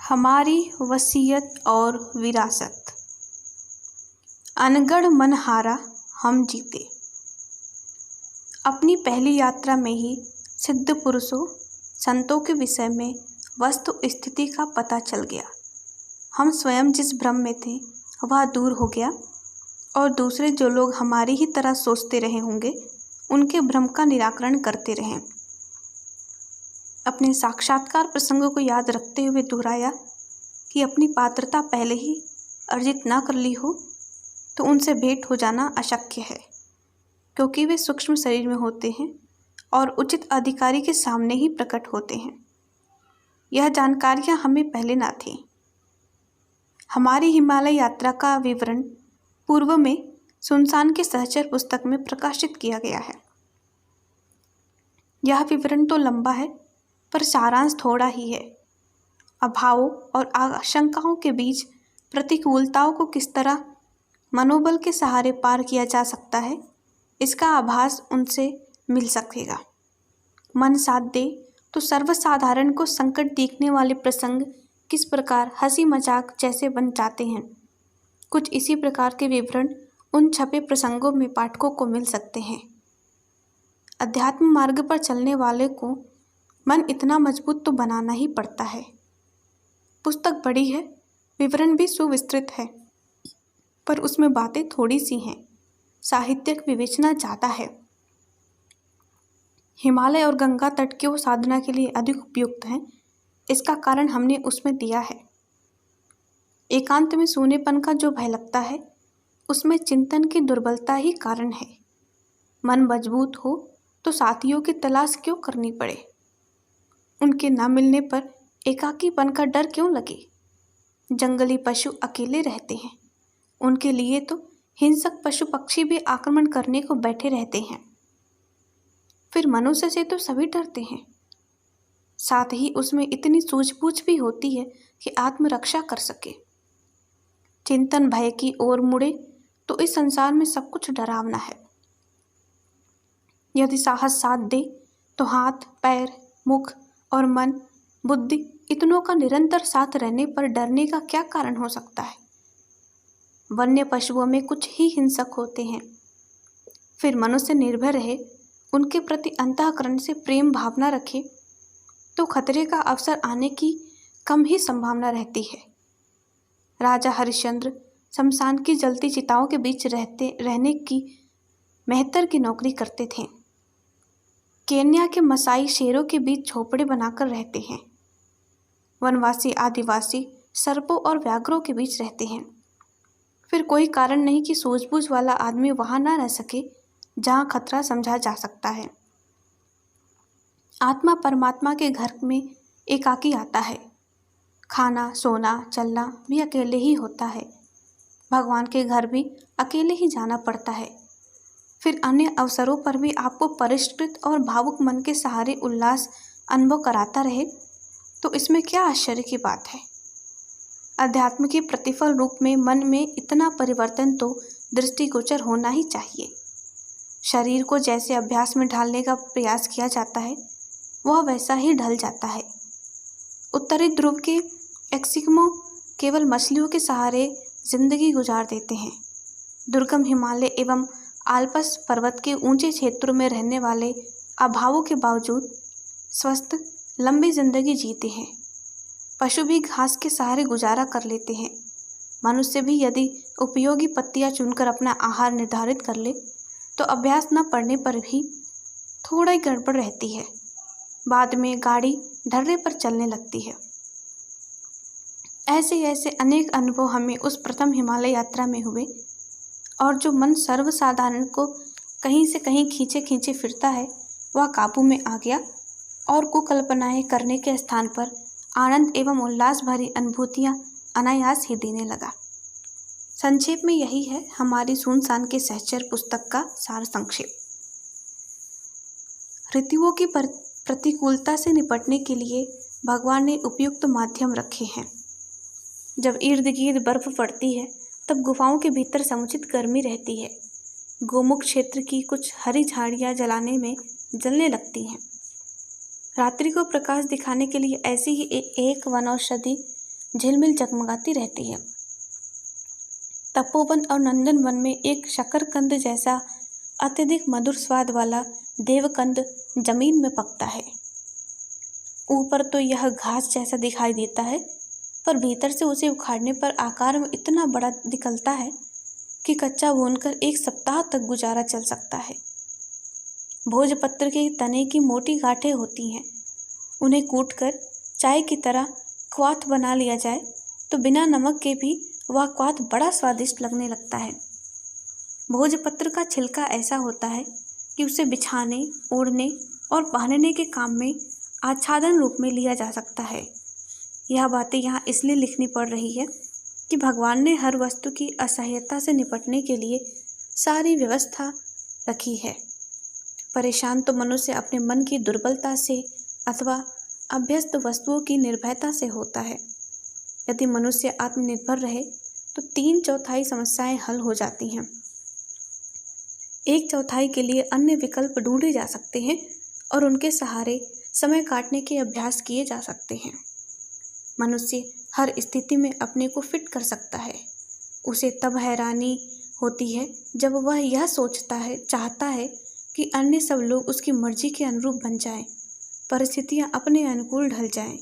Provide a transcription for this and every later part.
हमारी वसीयत और विरासत। अनगढ़ मन हारा हम जीते। अपनी पहली यात्रा में ही सिद्ध पुरुषों संतों के विषय में वस्तु स्थिति का पता चल गया। हम स्वयं जिस भ्रम में थे वह दूर हो गया और दूसरे जो लोग हमारी ही तरह सोचते रहे होंगे उनके भ्रम का निराकरण करते रहें। अपने साक्षात्कार प्रसंगों को याद रखते हुए दोहराया कि अपनी पात्रता पहले ही अर्जित न कर ली हो तो उनसे भेंट हो जाना अशक्य है, क्योंकि वे सूक्ष्म शरीर में होते हैं और उचित अधिकारी के सामने ही प्रकट होते हैं। यह जानकारियां हमें पहले न थी। हमारी हिमालय यात्रा का विवरण पूर्व में सुनसान के सहचर पुस्तक में प्रकाशित किया गया है। यह विवरण तो लंबा है पर सारांश थोड़ा ही है। अभावों और आशंकाओं के बीच प्रतिकूलताओं को किस तरह मनोबल के सहारे पार किया जा सकता है, इसका आभास उनसे मिल सकेगा। मन साथ दे तो सर्वसाधारण को संकट देखने वाले प्रसंग किस प्रकार हंसी मजाक जैसे बन जाते हैं, कुछ इसी प्रकार के विवरण उन छपे प्रसंगों में पाठकों को मिल सकते हैं। अध्यात्म मार्ग पर चलने वाले को मन इतना मजबूत तो बनाना ही पड़ता है। पुस्तक बड़ी है, विवरण भी सुविस्तृत है, पर उसमें बातें थोड़ी सी हैं, साहित्यिक विवेचना ज़्यादा है। हिमालय और गंगा तट क्यों साधना के लिए अधिक उपयुक्त हैं, इसका कारण हमने उसमें दिया है। एकांत में सूनेपन का जो भय लगता है, उसमें चिंतन की दुर्बलता ही कारण है। मन मजबूत हो तो साथियों की तलाश क्यों करनी पड़े, उनके न मिलने पर एकाकीपन का डर क्यों लगे। जंगली पशु अकेले रहते हैं, उनके लिए तो हिंसक पशु पक्षी भी आक्रमण करने को बैठे रहते हैं। फिर मनुष्य से तो सभी डरते हैं, साथ ही उसमें इतनी सूझबूझ भी होती है कि आत्मरक्षा कर सके। चिंतन भय की ओर मुड़े तो इस संसार में सब कुछ डरावना है। यदि साहस साथ दे तो हाथ पैर मुख और मन बुद्धि इतनों का निरंतर साथ रहने पर डरने का क्या कारण हो सकता है। वन्य पशुओं में कुछ ही हिंसक होते हैं, फिर मनुष्य निर्भय रहे, उनके प्रति अंतःकरण से प्रेम भावना रखे तो खतरे का अवसर आने की कम ही संभावना रहती है। राजा हरिश्चंद्र शमशान की जलती चिताओं के बीच रहने की मेहतर की नौकरी करते थे। केन्या के मसाई शेरों के बीच झोपड़े बनाकर रहते हैं। वनवासी आदिवासी सर्पों और व्याघ्रों के बीच रहते हैं। फिर कोई कारण नहीं कि सूझबूझ वाला आदमी वहां न रह सके जहां खतरा समझा जा सकता है। आत्मा परमात्मा के घर में एकाकी आता है। खाना सोना चलना भी अकेले ही होता है। भगवान के घर भी अकेले ही जाना पड़ता है। फिर अन्य अवसरों पर भी आपको परिष्कृत और भावुक मन के सहारे उल्लास अनुभव कराता रहे तो इसमें क्या आश्चर्य की बात है। अध्यात्म के प्रतिफल रूप में मन में इतना परिवर्तन तो दृष्टिगोचर होना ही चाहिए। शरीर को जैसे अभ्यास में ढालने का प्रयास किया जाता है वह वैसा ही ढल जाता है। उत्तरी ध्रुव के एस्किमो केवल मछलियों के सहारे जिंदगी गुजार देते हैं। दुर्गम हिमालय एवं आल्पस पर्वत के ऊंचे क्षेत्रों में रहने वाले अभावों के बावजूद स्वस्थ लंबी जिंदगी जीते हैं। पशु भी घास के सहारे गुजारा कर लेते हैं। मनुष्य भी यदि उपयोगी पत्तियां चुनकर अपना आहार निर्धारित कर ले तो अभ्यास न पड़ने पर भी थोड़ा ही गड़बड़ रहती है। बाद में गाड़ी ढर्रे पर चलने लगती है। ऐसे ऐसे अनेक अनुभव हमें उस प्रथम हिमालय यात्रा में हुए और जो मन सर्वसाधारण को कहीं से कहीं खींचे खींचे फिरता है वह काबू में आ गया और कुकल्पनाएं करने के स्थान पर आनंद एवं उल्लास भरी अनुभूतियां अनायास ही देने लगा। संक्षेप में यही है हमारी सुनसान के सहचर पुस्तक का सार संक्षेप। ऋतुओं की प्रतिकूलता से निपटने के लिए भगवान ने उपयुक्त माध्यम रखे हैं। जब इर्द गिर्द बर्फ पड़ती है तब गुफाओं के भीतर समुचित गर्मी रहती है। गोमुख क्षेत्र की कुछ हरी झाड़ियां जलने लगती हैं। रात्रि को प्रकाश दिखाने के लिए ऐसी ही एक वनौषधि झिलमिल जगमगाती रहती है। तपोवन और नंदन वन में एक शकरकंद जैसा अत्यधिक मधुर स्वाद वाला देवकंद जमीन में पकता है। ऊपर तो यह घास जैसा दिखाई देता है, पर भीतर से उसे उखाड़ने पर आकार में इतना बड़ा निकलता है कि कच्चा भूनकर 1 सप्ताह तक गुजारा चल सकता है। भोजपत्र के तने की मोटी गांठें होती हैं। उन्हें कूटकर चाय की तरह क्वाथ बना लिया जाए तो बिना नमक के भी वह क्वाथ बड़ा स्वादिष्ट लगने लगता है। भोजपत्र का छिलका ऐसा होता है कि उसे बिछाने, ओढ़ने और पहनने के काम में आच्छादन रूप में लिया जा सकता है। यह बातें यहाँ इसलिए लिखनी पड़ रही है कि भगवान ने हर वस्तु की असह्यता से निपटने के लिए सारी व्यवस्था रखी है। परेशान तो मनुष्य अपने मन की दुर्बलता से अथवा अभ्यस्त वस्तुओं की निर्भयता से होता है। यदि मनुष्य आत्मनिर्भर रहे तो 3/4 समस्याएं हल हो जाती हैं। 1/4 के लिए अन्य विकल्प ढूंढे जा सकते हैं और उनके सहारे समय काटने के अभ्यास किए जा सकते हैं। मनुष्य हर स्थिति में अपने को फिट कर सकता है। उसे तब हैरानी होती है जब वह यह चाहता है कि अन्य सब लोग उसकी मर्जी के अनुरूप बन जाएं, परिस्थितियां अपने अनुकूल ढल जाएं।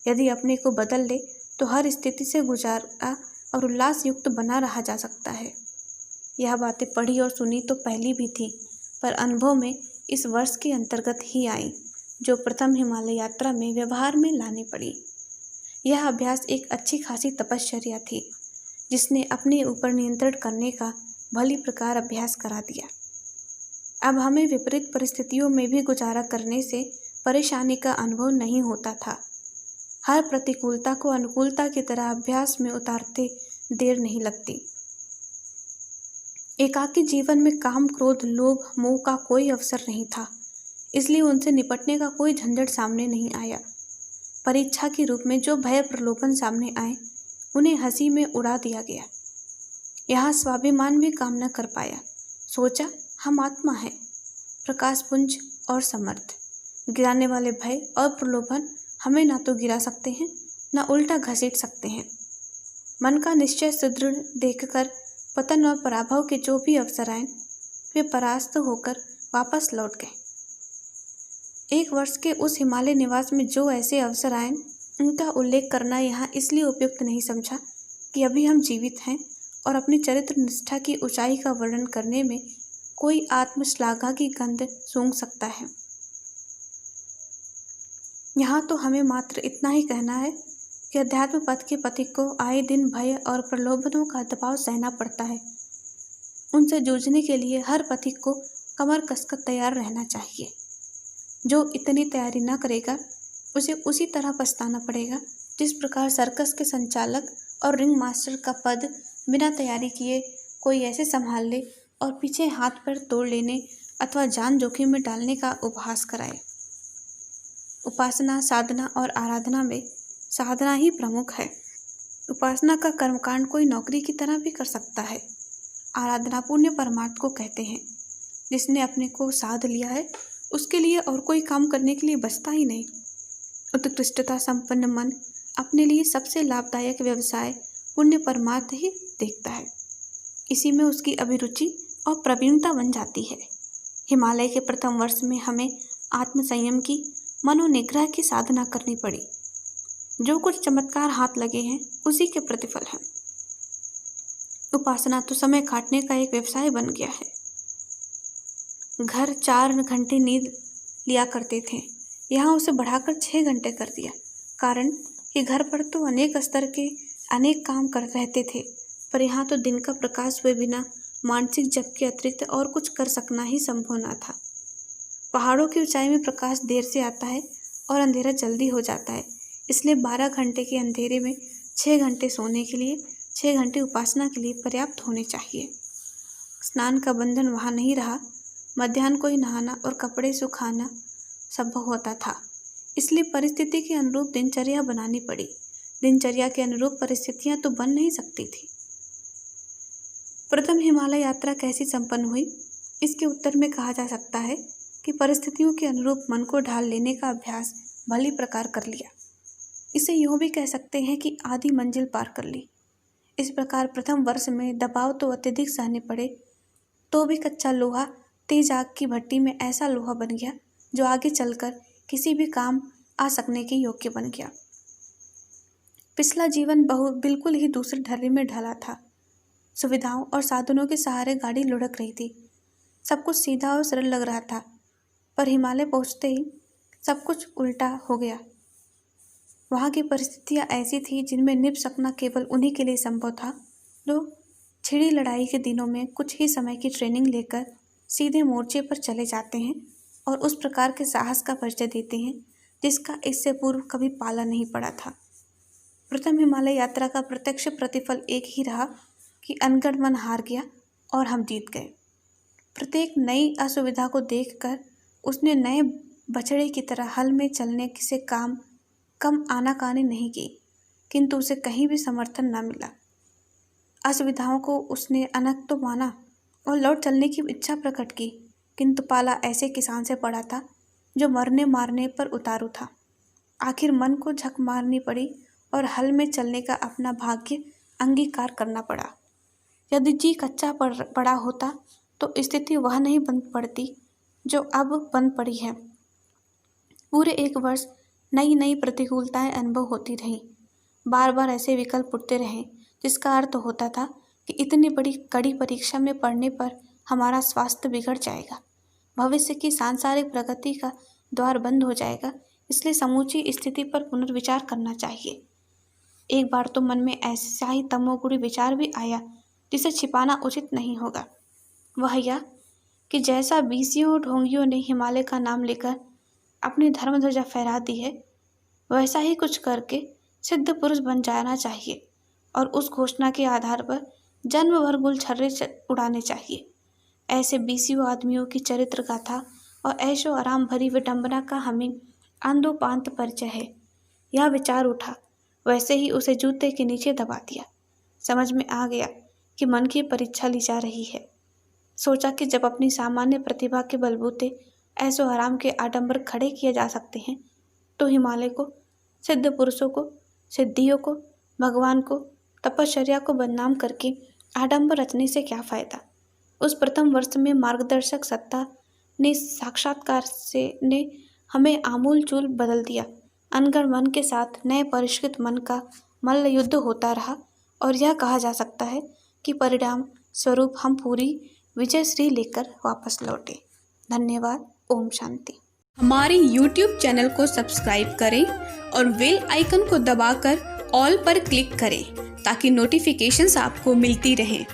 यदि अपने को बदल ले तो हर स्थिति से गुजारा और उल्लास युक्त बना रहा जा सकता है। यह बातें पढ़ी और सुनी तो पहली भी थी, पर अनुभव में इस वर्ष के अंतर्गत ही आई, जो प्रथम हिमालय यात्रा में व्यवहार में लानी पड़ी। यह अभ्यास एक अच्छी खासी तपश्चर्या थी, जिसने अपने ऊपर नियंत्रण करने का भली प्रकार अभ्यास करा दिया। अब हमें विपरीत परिस्थितियों में भी गुजारा करने से परेशानी का अनुभव नहीं होता था। हर प्रतिकूलता को अनुकूलता की तरह अभ्यास में उतारते देर नहीं लगती। एकाकी जीवन में काम, क्रोध, लोभ, मोह का कोई अवसर नहीं था, इसलिए उनसे निपटने का कोई झंझट सामने नहीं आया। परीक्षा के रूप में जो भय प्रलोभन सामने आए, उन्हें हंसी में उड़ा दिया गया। यहाँ स्वाभिमान भी काम न कर पाया। सोचा, हम आत्मा है, प्रकाशपुंज और समर्थ। गिराने वाले भय और प्रलोभन हमें ना तो गिरा सकते हैं, न उल्टा घसीट सकते हैं। मन का निश्चय सुदृढ़ देखकर पतन और पराभव के जो भी अवसर आए, वे परास्त होकर वापस लौट गए। 1 वर्ष के उस हिमालय निवास में जो ऐसे अवसर आए, उनका उल्लेख करना यहाँ इसलिए उपयुक्त नहीं समझा कि अभी हम जीवित हैं और अपनी चरित्र निष्ठा की ऊंचाई का वर्णन करने में कोई आत्मश्लाघा की गंध सूंघ सकता है। यहाँ तो हमें मात्र इतना ही कहना है कि अध्यात्म पथ के पथिक को आए दिन भय और प्रलोभनों का दबाव सहना पड़ता है। उनसे जूझने के लिए हर पथिक को कमर कसकर तैयार रहना चाहिए। जो इतनी तैयारी न करेगा, उसे उसी तरह पछताना पड़ेगा जिस प्रकार सर्कस के संचालक और रिंग मास्टर का पद बिना तैयारी किए कोई ऐसे संभाल ले और पीछे हाथ पैर तोड़ लेने अथवा जान जोखिम में डालने का उपहास कराए। उपासना, साधना और आराधना में साधना ही प्रमुख है। उपासना का कर्मकांड कोई नौकरी की तरह भी कर सकता है। आराधना पुण्य परमार्थ को कहते हैं। जिसने अपने को साध लिया है, उसके लिए और कोई काम करने के लिए बचता ही नहीं। उत्कृष्टता संपन्न मन अपने लिए सबसे लाभदायक व्यवसाय पुण्य परमार्थ ही देखता है। इसी में उसकी अभिरुचि और प्रवीणता बन जाती है। हिमालय के प्रथम वर्ष में हमें आत्मसंयम की, मनोनिग्रह की साधना करनी पड़ी। जो कुछ चमत्कार हाथ लगे हैं, उसी के प्रतिफल हैं। उपासना तो समय काटने का एक व्यवसाय बन गया है। घर 4 घंटे नींद लिया करते थे, यहाँ उसे बढ़ाकर 6 घंटे कर दिया। कारण कि घर पर तो अनेक स्तर के अनेक काम कर रहते थे, पर यहाँ तो दिन का प्रकाश हुए बिना मानसिक जप के अतिरिक्त और कुछ कर सकना ही संभव न था। पहाड़ों की ऊंचाई में प्रकाश देर से आता है और अंधेरा जल्दी हो जाता है, इसलिए 12 घंटे के अंधेरे में 6 घंटे सोने के लिए, 6 घंटे उपासना के लिए पर्याप्त होने चाहिए। स्नान का बंधन वहाँ नहीं रहा। मध्याह्न को ही नहाना और कपड़े सुखाना संभव होता था, इसलिए परिस्थिति के अनुरूप दिनचर्या बनानी पड़ी। दिनचर्या के अनुरूप परिस्थितियां तो बन नहीं सकती थी। प्रथम हिमालय यात्रा कैसी संपन्न हुई? इसके उत्तर में कहा जा सकता है कि परिस्थितियों के अनुरूप मन को ढाल लेने का अभ्यास भली प्रकार कर लिया। इसे यूँ भी कह सकते हैं कि आधी मंजिल पार कर ली। इस प्रकार प्रथम वर्ष में दबाव तो अत्यधिक सहने पड़े, तो भी कच्चा लोहा तेज आग की भट्टी में ऐसा लोहा बन गया जो आगे चलकर किसी भी काम आ सकने के योग्य बन गया। पिछला जीवन बिल्कुल ही दूसरे ढर्रे में ढला था। सुविधाओं और साधनों के सहारे गाड़ी लुढ़क रही थी। सब कुछ सीधा और सरल लग रहा था, पर हिमालय पहुंचते ही सब कुछ उल्टा हो गया। वहाँ की परिस्थितियाँ ऐसी थी जिनमें निभ सकना केवल उन्हीं के लिए संभव था जो छिड़ी लड़ाई के दिनों में कुछ ही समय की ट्रेनिंग लेकर सीधे मोर्चे पर चले जाते हैं और उस प्रकार के साहस का परिचय देते हैं जिसका इससे पूर्व कभी पाला नहीं पड़ा था। प्रथम हिमालय यात्रा का प्रत्यक्ष प्रतिफल एक ही रहा कि अनगढ़ मन हार गया और हम जीत गए। प्रत्येक नई असुविधा को देखकर उसने नए बछड़े की तरह हल में चलने से कम आनाकानी नहीं की, किंतु उसे कहीं भी समर्थन न मिला। असुविधाओं को उसने अनक तो माना और लौट चलने की इच्छा प्रकट की, किंतु पाला ऐसे किसान से पड़ा था जो मरने मारने पर उतारू था। आखिर मन को झक मारनी पड़ी और हल में चलने का अपना भाग्य अंगीकार करना पड़ा। यदि जी कच्चा पड़ा होता तो स्थिति वह नहीं बन पड़ती जो अब बन पड़ी है। पूरे 1 वर्ष नई नई प्रतिकूलताएं अनुभव होती रहीं। बार बार ऐसे विकल्प उठते रहे जिसका अर्थ होता था कि इतनी बड़ी कड़ी परीक्षा में पड़ने पर हमारा स्वास्थ्य बिगड़ जाएगा, भविष्य की सांसारिक प्रगति का द्वार बंद हो जाएगा, इसलिए समूची स्थिति पर पुनर्विचार करना चाहिए। एक बार तो मन में ऐसा ही तमोगुणी विचार भी आया जिसे छिपाना उचित नहीं होगा। वह यह कि जैसा बीसियों ढोंगियों ने हिमालय का नाम लेकर अपनी धर्म ध्वजा फहरा दी है, वैसा ही कुछ करके सिद्ध पुरुष बन जाना चाहिए और उस घोषणा के आधार पर जन्म भर गुलछर्रे उड़ाने चाहिए। ऐसे बीसियों आदमियों की चरित्र गाथा और ऐशो आराम भरी विडंबना का हमें आंदोपांत परिचय है। यह विचार उठा, वैसे ही उसे जूते के नीचे दबा दिया। समझ में आ गया कि मन की परीक्षा ली जा रही है। सोचा कि जब अपनी सामान्य प्रतिभा के बलबूते ऐसो आराम के आडंबर खड़े किए जा सकते हैं, तो हिमालय को, सिद्ध पुरुषों को, सिद्धियों को, भगवान को, तपश्चर्या को बदनाम करके आडंबर रचने से क्या फायदा। उस प्रथम वर्ष में मार्गदर्शक सत्ता ने साक्षात्कार से ने हमें आमूल चूल बदल दिया। अनगढ़ मन के साथ नए परिष्कृत मन का मल्ल युद्ध होता रहा और यह कहा जा सकता है कि परिणाम स्वरूप हम पूरी विजयश्री लेकर वापस लौटे। धन्यवाद। ओम शांति। हमारे YouTube चैनल को सब्सक्राइब करें और बेल आइकन को दबाकर ऑल पर क्लिक करें ताकि नोटिफिकेशंस आपको मिलती रहें।